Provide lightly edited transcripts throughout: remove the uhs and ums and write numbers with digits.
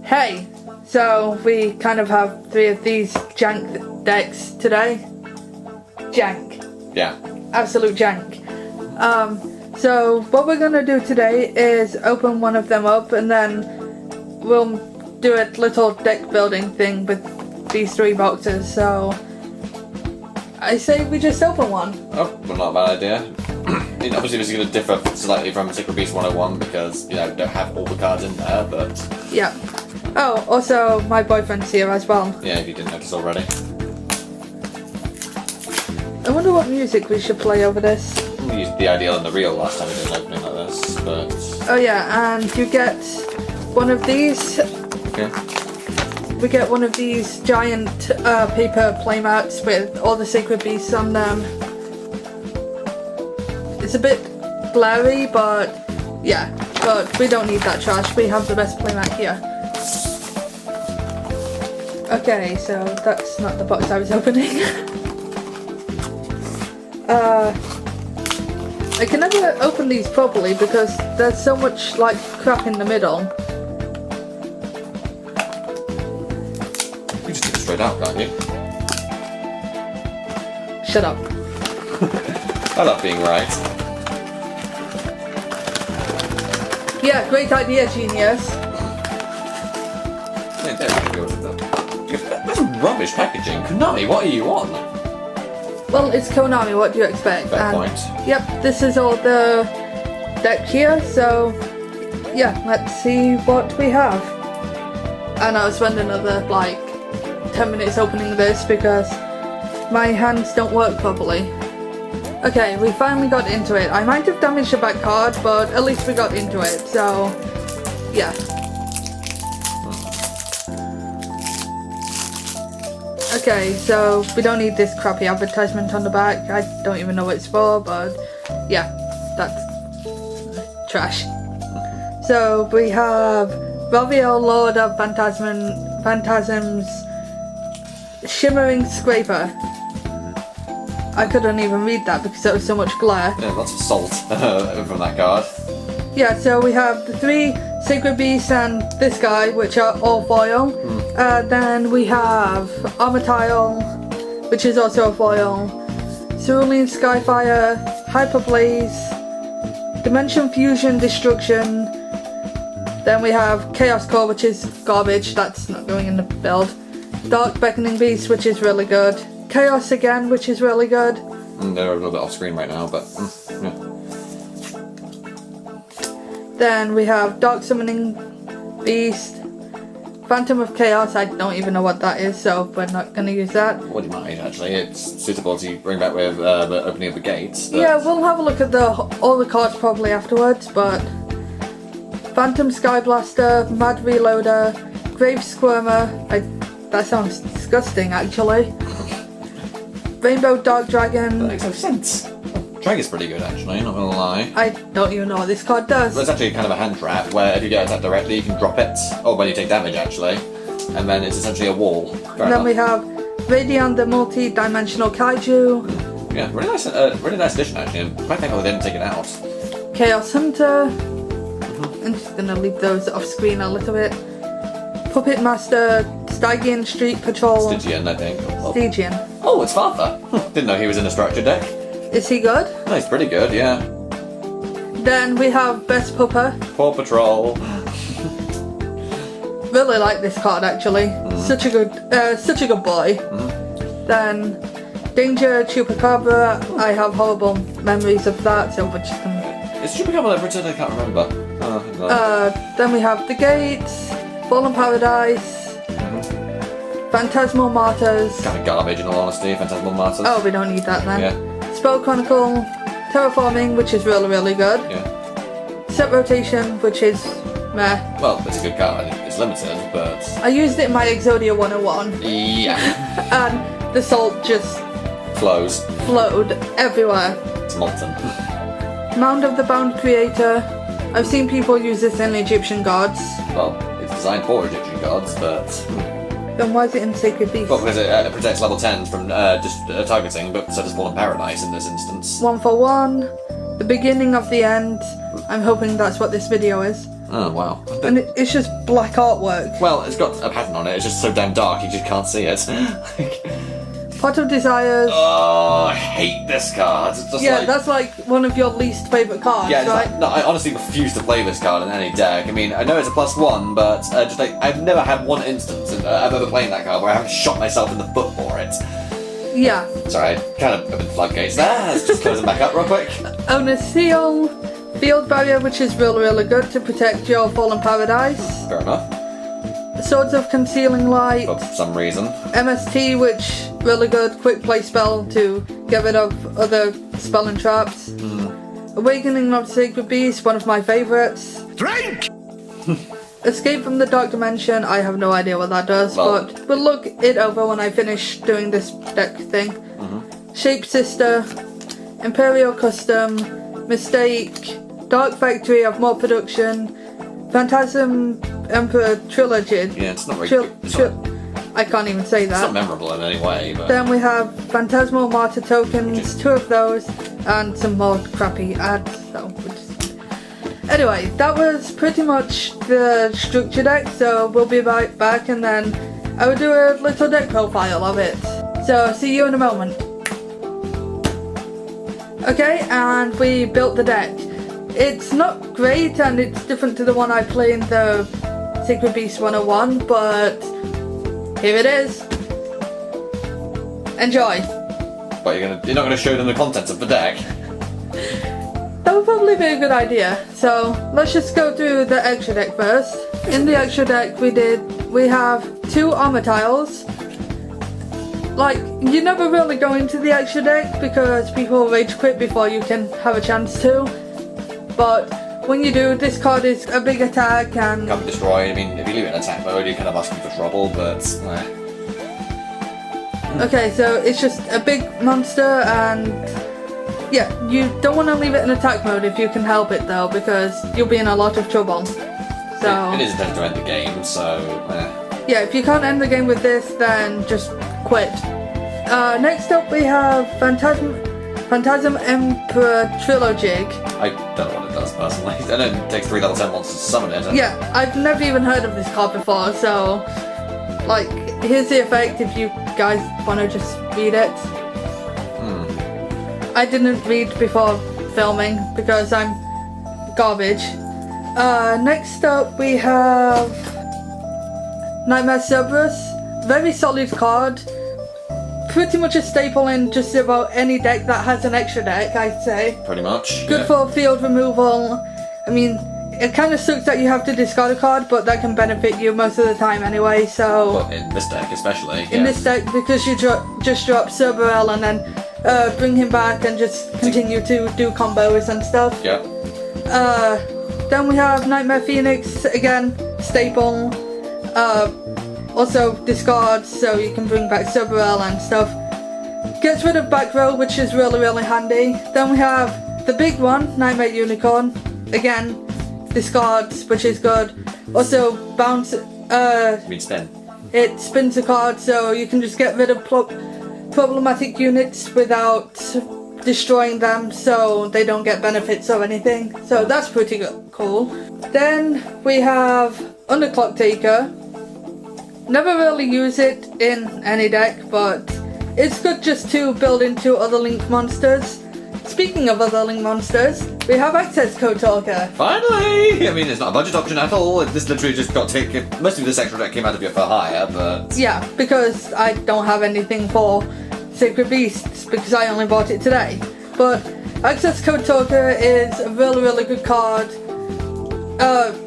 Hey, so we kind of have 3 of these jank decks today. Jank. Yeah. Absolute jank. So what we're gonna do today is open one of them up and then we'll do a little deck building thing with these 3 boxes. So I say we just open one. Oh, well, not a bad idea. I mean, obviously this is going to differ slightly from Secret Beast 101 because, don't have all the cards in there, but... Yeah. Oh, also my boyfriend's here as well. Yeah, if you didn't notice already. I wonder what music we should play over this. We used the ideal and the real last time we did an opening like this, but... Oh yeah, and you get one of these. Yeah. We get one of these giant paper playmats with all the Sacred Beasts on them. It's a bit blurry, but yeah, but we don't need that trash. We have the best playmat here. Okay, so that's not the box I was opening. I can never open these properly because there's so much like crap in the middle. You just take it straight out, can't you? Shut up. I love being right. Yeah, great idea, genius. Hey, there we go. That's rubbish packaging. Konami, what are you on? Well, it's Konami, what do you expect? Fair point. Yep, this is all the deck here, so yeah, let's see what we have. And I'll spend another like 10 minutes opening this because my hands don't work properly. Okay, we finally got into it. I might have damaged the back card, but at least we got into it, so yeah. Okay, so we don't need this crappy advertisement on the back. I don't even know what it's for, but yeah, that's trash. So we have Raviel, Lord of Phantasm's Shimmering Scraper. I couldn't even read that because there was so much glare. Yeah, lots of salt from that card. Yeah, so we have the 3 Sacred Beasts and this guy, which are all foil. Then we have Armatile, which is also a foil. Cerulean Skyfire, Hyperblaze, Dimension Fusion Destruction. Then we have Chaos Core, which is garbage, that's not going in the build. Dark Beckoning Beast, which is really good. Chaos again, which is really good. They're a little bit off screen right now, but yeah. Then we have Dark Summoning Beast, Phantom of Chaos. I don't even know what that is, so we're not going to use that. What do you mind, actually? It's suitable to bring back with the opening of the gates. But... Yeah, we'll have a look at all the cards probably afterwards, but Phantom Skyblaster, Mad Reloader, Grave Squirmer. That sounds disgusting, actually. Rainbow Dark Dragon. That makes no sense. Dragon's pretty good, actually, not gonna lie. I don't even know what this card does. Well, it's actually kind of a hand trap where if you get attacked directly, you can drop it. Or when you take damage, actually. And then it's essentially a wall. And then we have Radiant the Multi-Dimensional Kaiju. Yeah, really nice addition, actually. I'm quite thankful they didn't take it out. Chaos Hunter. I'm just gonna leave those off screen a little bit. Puppet Master, Stygian Street Patrol. Stygian, I think. Stygian. Oh, it's Father. Didn't know he was in a structured deck. Is he good? No, he's pretty good, yeah. Then we have Best Pupper. Paw Patrol. Really like this card actually. Such a good boy. Then Danger Chupacabra. I have horrible memories of that, so we're just gonna... Is Chupacabra ever returned? I can't remember. No. Then we have The Gates, Fallen Paradise, Phantasmal Martyrs. Kind of garbage, in all honesty. Phantasmal Martyrs. Oh, we don't need that then. Yeah. Spell Chronicle, Terraforming, which is really, really good. Yeah. Set Rotation, which is meh. Well, it's a good card. It's limited, but... I used it in my Exodia 101. Yeah. And the salt just Flows. flowed everywhere. It's molten. Mound of the Bound Creator. I've seen people use this in Egyptian gods. Well, it's designed for Egyptian gods, but... Then why is it in Sacred Beast? Well, because it protects level 10s from just targeting, but so does Fallen Paradise in this instance. 1 for 1. The beginning of the end. I'm hoping that's what this video is. Oh, wow. And it's just black artwork. Well, it's got a pattern on it, it's just so damn dark you just can't see it. Pot of Desires. Oh, I hate this card. It's just Yeah, that's like one of your least favourite cards, yeah, it's right? like, no, I honestly refuse to play this card in any deck. I mean, I know it's a +1, but just like I've never had one instance of ever playing that card where I haven't shot myself in the foot for it. Yeah. Sorry, I kind of opened floodgates there. Let's just close them back up real quick. Own a Seal, Field Barrier, which is really, really good to protect your Fallen Paradise. Fair enough. Swords of Concealing Light. For some reason. MST, which really good, quick play spell to get rid of other spell and traps. Awakening of Sacred Beast, one of my favourites. Drink! Escape from the Dark Dimension, I have no idea what that does, Well, but we'll look it over when I finish doing this deck thing. Shape Sister, Imperial Custom, Mistake, Dark Factory of more production, Phantasm Emperor Trilogy. Yeah, it's not very I can't even say It's not that. memorable in any way, but Then we have Phantasmal Martyr tokens, 2 of those, and some more crappy ads. So anyway, that was pretty much the structure deck, so we'll be right back and then I will do a little deck profile of it. So see you in a moment. Okay, and we built the deck. It's not great and it's different to the one I play in the Sacred Beast 101, but here it is. Enjoy. but you're not gonna show them the contents of the deck. That would probably be a good idea. So let's just go through the extra deck first. In the extra deck we have 2 armor tiles. Like, you never really go into the extra deck because people rage quit before you can have a chance to. But when you do, this card is a big attack and... Can't be destroyed. I mean, if you leave it in attack mode, you're kind of asking for trouble, but... Okay, so it's just a big monster and... Yeah, you don't want to leave it in attack mode if you can help it though, because you'll be in a lot of trouble. So... It is intended to end the game, so... Yeah, if you can't end the game with this, then just quit. Next up we have Phantasm Emperor Trilogy. I don't know what it does, personally. I know it takes 3 level 10 monsters to summon it. Yeah, I've never even heard of this card before, so... Like, here's the effect if you guys want to just read it. I didn't read before filming because I'm garbage. Next up we have Nightmare Cerberus. Very solid card. Pretty much a staple in just about any deck that has an extra deck, I'd say. Pretty much. Good for field removal. I mean, it kind of sucks that you have to discard a card, but that can benefit you most of the time anyway, so... Well, in this deck especially. In this deck, because you just drop Cerberel and then bring him back and just continue to do combos and stuff. Yeah. Then we have Nightmare Phoenix, again, staple. Also discards, so you can bring back Cerberel and stuff. Gets rid of back row, which is really, really handy. Then we have the big one, Nightmare Unicorn. Again, discards, which is good. Also bounce. You mean spin? It spins a card, so you can just get rid of problematic units without destroying them, so they don't get benefits or anything. So that's pretty cool. Then we have Underclock Taker. Never really use it in any deck, but it's good just to build into other Link monsters. Speaking of other Link monsters, we have Access Code Talker. Finally! I mean, it's not a budget option at all. This literally just got taken. Most of this extra deck came out of your for hire, but... Yeah, because I don't have anything for Sacred Beasts, because I only bought it today. But Access Code Talker is a really, really good card.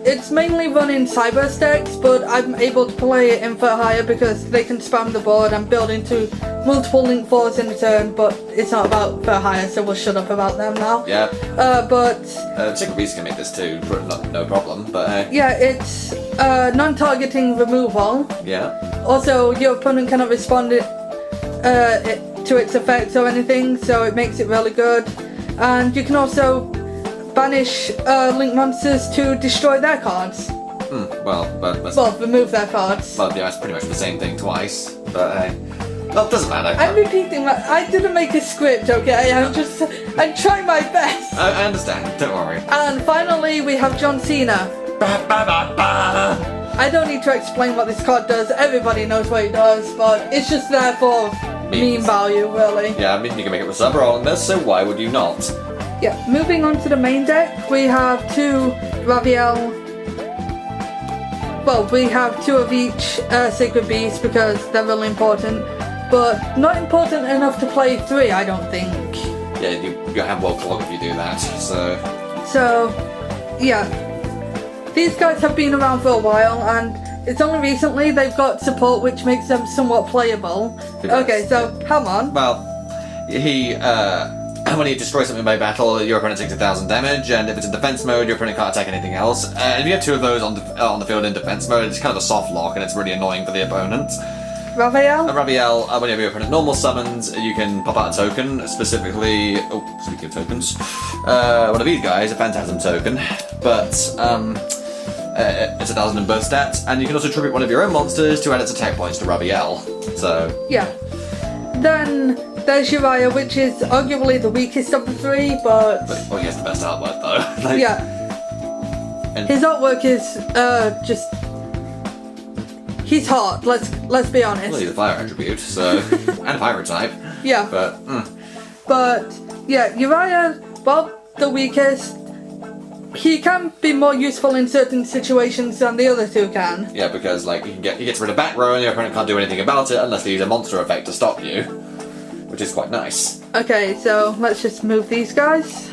It's mainly run in Cyber decks, but I'm able to play it in for hire because they can spam the board and build into multiple Link 4s in a turn, but it's not about for hire, so we'll shut up about them now. Yeah. But... Sacred Beast can make this too, no problem, but... Yeah, it's non-targeting removal. Yeah. Also, your opponent cannot respond to its effects or anything, so it makes it really good. And you can also banish Link monsters to destroy their cards. Well, remove their cards. Well, yeah, it's pretty much the same thing twice, but well, it doesn't matter. I'm repeating that. I didn't make a script, okay? I'm trying my best. I understand, don't worry. And finally, we have John Cena. I don't need to explain what this card does. Everybody knows what it does, but it's just there for meme value, really. Yeah, I mean, you can make it with Sub-Roll on this, so why would you not? Yeah, moving on to the main deck, we have 2 Raviel. Well, we have 2 of each Sacred Beast because they're really important, but not important enough to play 3, I don't think. Yeah, you have well clog if you do that, so... So, yeah. These guys have been around for a while, and it's only recently they've got support which makes them somewhat playable. Okay, so, come on. Well, he, when you destroy something by battle, your opponent takes 1,000 damage, and if it's in defense mode, your opponent can't attack anything else. And if you have 2 of those on the field in defense mode, it's kind of a soft lock, and it's really annoying for the opponent. Raviel? Raviel, when you have your opponent normal summons, you can pop out a token, specifically... Oh, speaking of tokens. One of these guys, a Phantasm token, but, it's 1,000 in both stats, and you can also tribute one of your own monsters to add its attack points to Raviel, so... Yeah. Then there's Uriah, which is arguably the weakest of the 3, but... Well, he has the best artwork, though. Like, yeah. and his artwork is, just... He's hot, let's be honest. Well, he's a fire attribute, so... and a pirate type. Yeah. But, yeah, Uriah, well, the weakest. He can be more useful in certain situations than the other 2 can. Yeah, because, like, he gets rid of back row and your opponent can't do anything about it unless they use a monster effect to stop you. Which is quite nice. Okay, so let's just move these guys.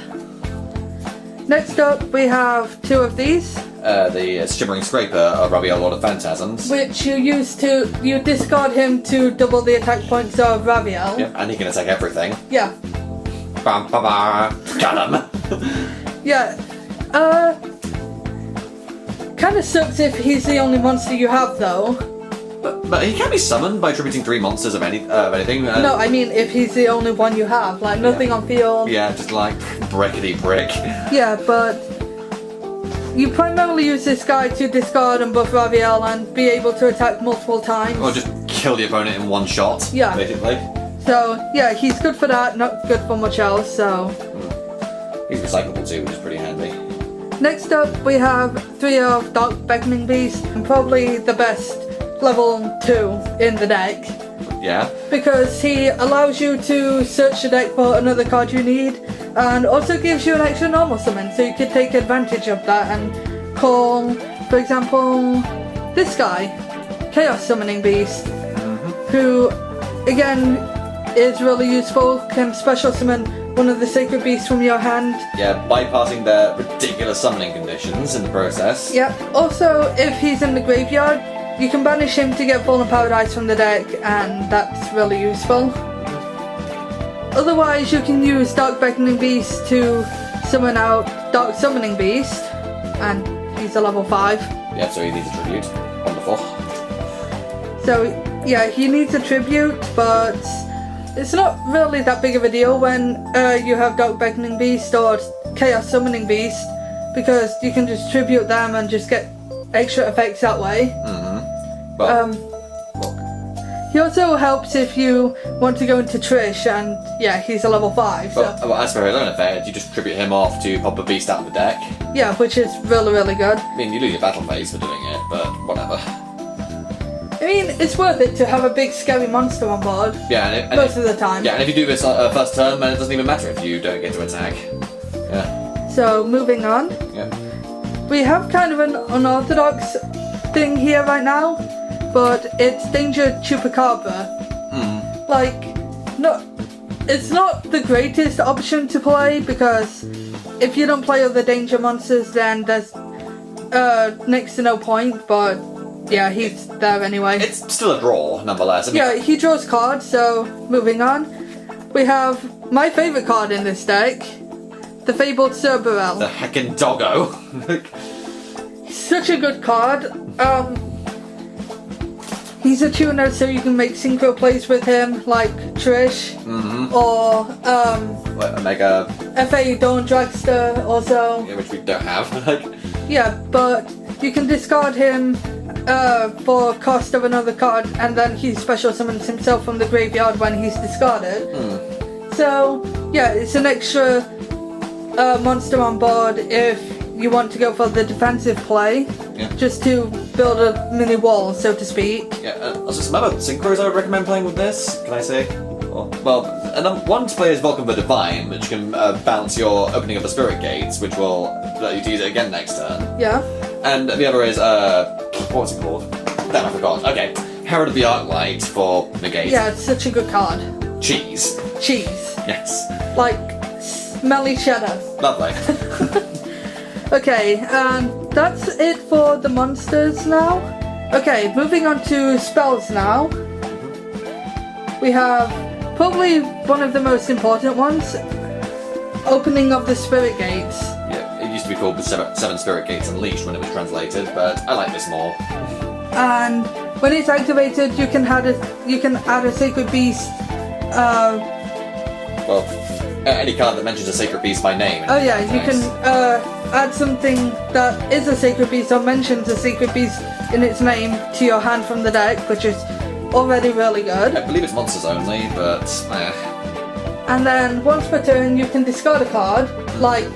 Next up, we have 2 of these. The Shimmering Scraper of Raviel, Lord of Phantasms. Which you discard him to double the attack points of Raviel. Yeah, and he can attack everything. Yeah. Bam, ba, ba. Got him! Yeah. Kinda sucks if he's the only monster you have, though. But he can be summoned by attributing 3 monsters of anything. No, I mean if he's the only one you have, like nothing on field. Yeah, just like brickety brick. Yeah, but you primarily use this guy to discard and buff Raviel and be able to attack multiple times. Or just kill the opponent in one shot, yeah. basically. So, yeah, he's good for that, not good for much else, so... He's recyclable too, which is pretty handy. Next up, we have 3 of Dark Beckoning Beast, and probably the best level 2 in the deck. Yeah? Because he allows you to search the deck for another card you need, and also gives you an extra normal summon, so you could take advantage of that and call, for example, this guy, Chaos Summoning Beast, who, again, is really useful, can special summon one of the Sacred Beasts from your hand. Yeah, bypassing the ridiculous summoning conditions in the process. Yep. Also, if he's in the graveyard, you can banish him to get Fallen Paradise from the deck, and that's really useful. Otherwise, you can use Dark Beckoning Beast to summon out Dark Summoning Beast, and he's a level 5. Yeah, so he needs a tribute. Wonderful. So, yeah, he needs a tribute, but it's not really that big of a deal when you have Dark Beckoning Beast or Chaos Summoning Beast, because you can just tribute them and just get extra effects that way. Well, he also helps if you want to go into Trish, and yeah, he's a level 5. So. well, as for his own effect, you just tribute him off to pop a beast out of the deck. Yeah, which is really, really good. I mean, you lose your battle phase for doing it, but whatever. I mean, it's worth it to have a big scary monster on board. Yeah, and most of the time. Yeah, and if you do this first turn, then it doesn't even matter if you don't get to attack. Yeah. So, moving on. Yeah. We have kind of an unorthodox thing here right now, but it's Danger Chupacabra. Like, it's not the greatest option to play, because if you don't play other danger monsters, then there's next to no point, but yeah, he's there anyway. It's still a draw, nonetheless. I mean, yeah, he draws cards, so moving on. We have my favourite card in this deck, the Fabled Cerberel. the heckin' doggo. Such a good card. He's a tuner, so you can make synchro plays with him, like Trish, or Omega. FA Dawn Dragster also. Yeah, which we don't have. Yeah, but you can discard him for cost of another card, and then he special summons himself from the graveyard when he's discarded. So, yeah, it's an extra monster on board if you want to go for the defensive play, just to build a mini wall, so to speak. Yeah, also some other synchros I would recommend playing with this, can I say? Well, one to play is Welcome the Divine, which can bounce your opening of the Spirit Gates, which will let you to use it again next turn. Yeah. And the other is, what was it called? Damn, I forgot. Okay, Herald of the Arclight for negate. Yeah, it's such a good card. Cheese. Cheese. Yes. Like, smelly cheddar. Lovely. Okay, that's it for the monsters now. Okay, moving on to spells now. We have probably one of the most important ones, Opening of the Spirit Gates. Yeah, it used to be called the Seven Spirit Gates Unleashed when it was translated, but I like this more. And when it's activated, you can add a sacred beast. Well, any card that mentions a sacred beast by name. Oh yeah, you can add something that is a sacred beast or mentions a sacred beast in its name to your hand from the deck, which is already really good. I believe it's monsters only, but And then once per turn, you can discard a card like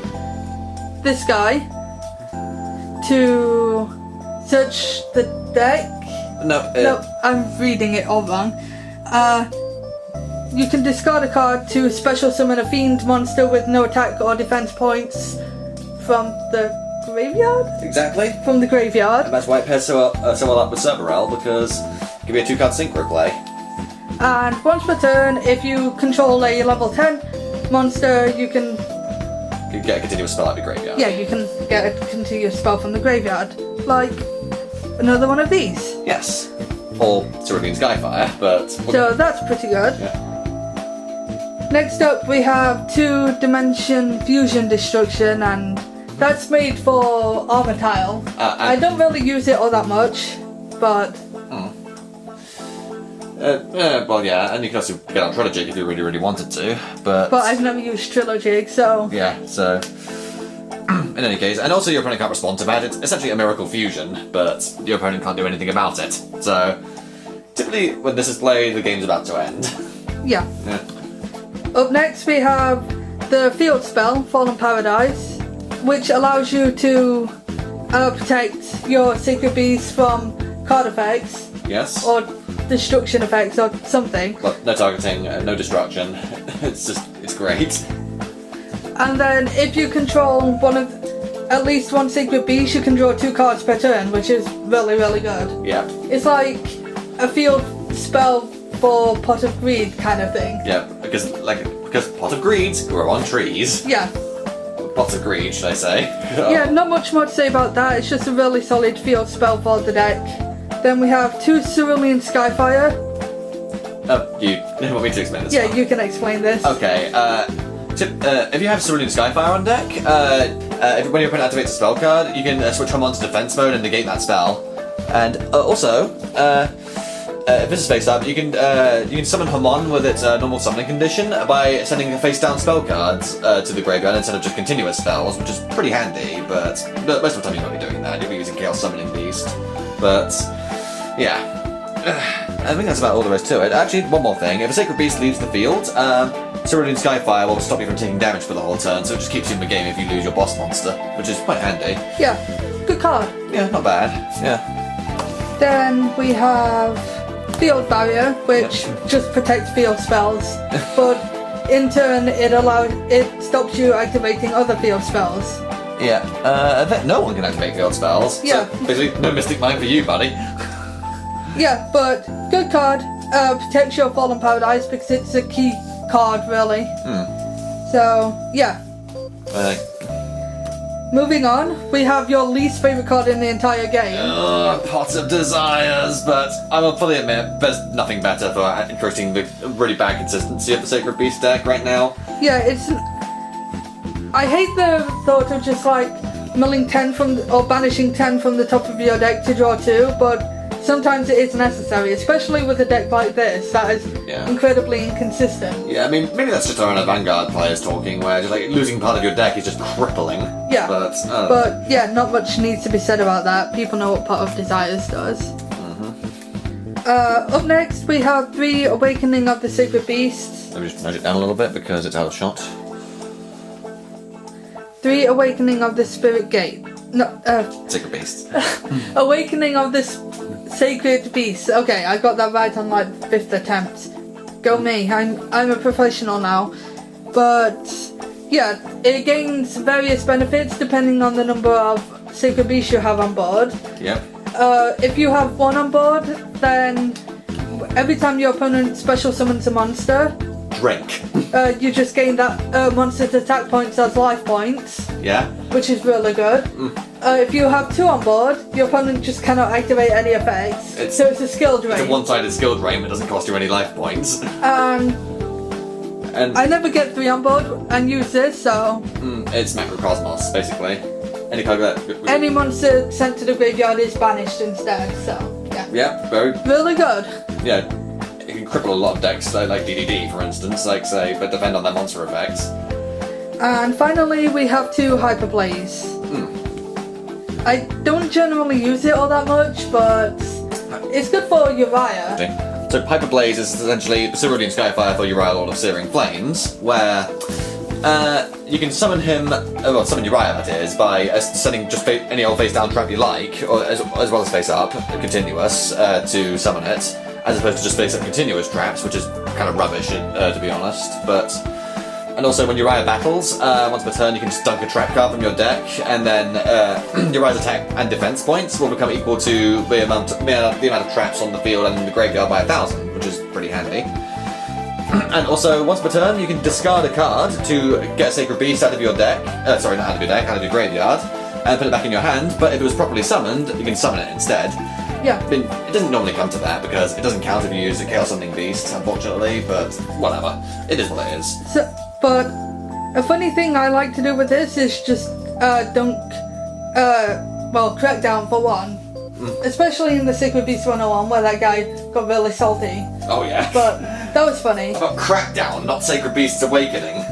this guy to search the deck. No, I'm reading it all wrong. You can discard a card to special summon a fiend monster with no attack or defense points from the graveyard? Exactly. From the graveyard. And that's why it pairs so well up with Cerberell, because it can be a 2-card synchro play. And once per turn, if you control a level 10 monster, you can get a continuous spell out of the graveyard. Yeah, you can get a continuous spell from the graveyard. Like another one of these. Yes. Or Cerulean Skyfire, but... So that's pretty good. Yeah. Next up we have 2-dimension fusion destruction, and that's made for armor tile. I don't really use it all that much, but... well, yeah, and you can also get on Trilogy if you really, really wanted to, but... But I've never used Trilogy, so... Yeah, so... In any case, and also your opponent can't respond to that. It's essentially a miracle fusion, but your opponent can't do anything about it. So, typically when this is played, the game's about to end. Yeah. Up next we have the field spell, Fallen Paradise, which allows you to protect your Sacred Beast from card effects. Yes. Or destruction effects or something. But no targeting, no destruction. It's great. And then if you control at least one Sacred Beast, you can draw 2 cards per turn, which is really, really good. Yeah. It's like a field spell for Pot of Greed kind of thing. Yeah, because Pot of Greeds grow on trees. Yeah. Pots of Greed, should I say? Yeah, not much more to say about that. It's just a really solid field spell for the deck. Then we have 2 Cerulean Skyfire. You want me to explain this? Yeah, you can explain this. Okay, if you have Cerulean Skyfire on deck, when your opponent activates a spell card, you can switch from on to defense mode and negate that spell. And also, if this is face up, you can summon Hamon with its normal summoning condition by sending face down spell cards to the graveyard instead of just continuous spells, which is pretty handy. But most of the time you won't be doing that. You'll be using Chaos Summoning Beast. But yeah. I think that's about all there is to it. Actually, one more thing. If a Sacred Beast leaves the field, Cerulean Skyfire will stop you from taking damage for the whole turn, so it just keeps you in the game if you lose your boss monster, which is quite handy. Yeah, good card. Yeah, not bad. Yeah. Then we have Field Barrier, which just protects field spells, but in turn it stops you activating other field spells. Yeah, I bet no one can activate field spells. Yeah. So basically, no Mystic Mind for you, buddy. Yeah, but good card. Protects your Fallen Paradise because it's a key card, really. So, yeah. Moving on, we have your least favourite card in the entire game. Pots of Desires, but I will fully admit, there's nothing better for increasing the really bad consistency of the Sacred Beast deck right now. Yeah, I hate the thought of just like milling 10 or banishing 10 from the top of your deck to draw 2, but sometimes it is necessary, especially with a deck like this that is incredibly inconsistent. Yeah, I mean, maybe that's just our Vanguard players talking, where just like losing part of your deck is just crippling. Yeah, but yeah, not much needs to be said about that. People know what Pot of Desires does. Up next, we have 3 Awakening of the Sacred Beasts. Let me just nudge it down a little bit because it's out of shot. 3 Awakening of the Spirit Gate. No, Sacred Beast. Awakening of the Sacred Beast. Okay, I got that right on like 5th attempt. Go me, I'm a professional now. But yeah, it gains various benefits depending on the number of Sacred Beasts you have on board. Yep. If you have 1 on board, then every time your opponent special summons a monster, Drink. you just gain that monster's attack points as life points. Yeah. Which is really good. If you have 2 on board, your opponent just cannot activate any effects. So it's a skill drain. It's a one-sided skill drain, but doesn't cost you any life points. And I never get 3 on board and use this, so... It's Macrocosmos, basically. Any card that... Any monster sent to the graveyard is banished instead, so yeah. Yeah, very... Really good. Yeah, it can cripple a lot of decks, like DDD, for instance, like, say, but depend on their monster effects. And finally, we have 2 Hyperblaze. I don't generally use it all that much, but it's good for Uriah. Okay. So Hyperblaze is essentially Cerulean Skyfire for Uriah, Lord of Searing Flames, where you can summon him, well, summon Uriah, that is, by sending just any old face down trap you like, or as well as face up, continuous, to summon it, as opposed to just face up continuous traps, which is kind of rubbish, to be honest. But and also when Uriah battles, once per turn you can just dunk a trap card from your deck, and then Uriah's attack and defense points will become equal to the amount of traps on the field and in the graveyard by 1,000, which is pretty handy. And also, once per turn, you can discard a card to get a Sacred Beast out of your deck. Sorry, not out of your deck, out of your graveyard, and put it back in your hand. But if it was properly summoned, you can summon it instead. Yeah. I mean, it doesn't normally come to that because it doesn't count if you use a Chaos Summoning Beast, unfortunately. But whatever, it is what it is. So, but a funny thing I like to do with this is just dunk, Crackdown for 1. Especially in the Sacred Beast 101 where that guy got really salty. Oh yeah. But that was funny. How about Crackdown, not Sacred Beast's Awakening?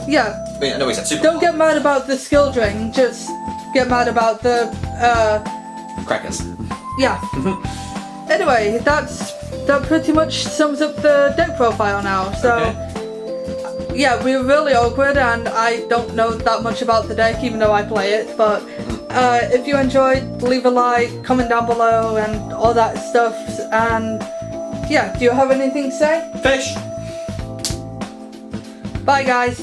Yeah. I mean, I know he said super. Don't get mad about the skill drain, just get mad about the Crackers. Yeah. Anyway, that pretty much sums up the deck profile now. So yeah, we were really awkward and I don't know that much about the deck even though I play it, but if you enjoyed, leave a like, comment down below and all that stuff. And yeah, do you have anything to say? Fish! Bye guys.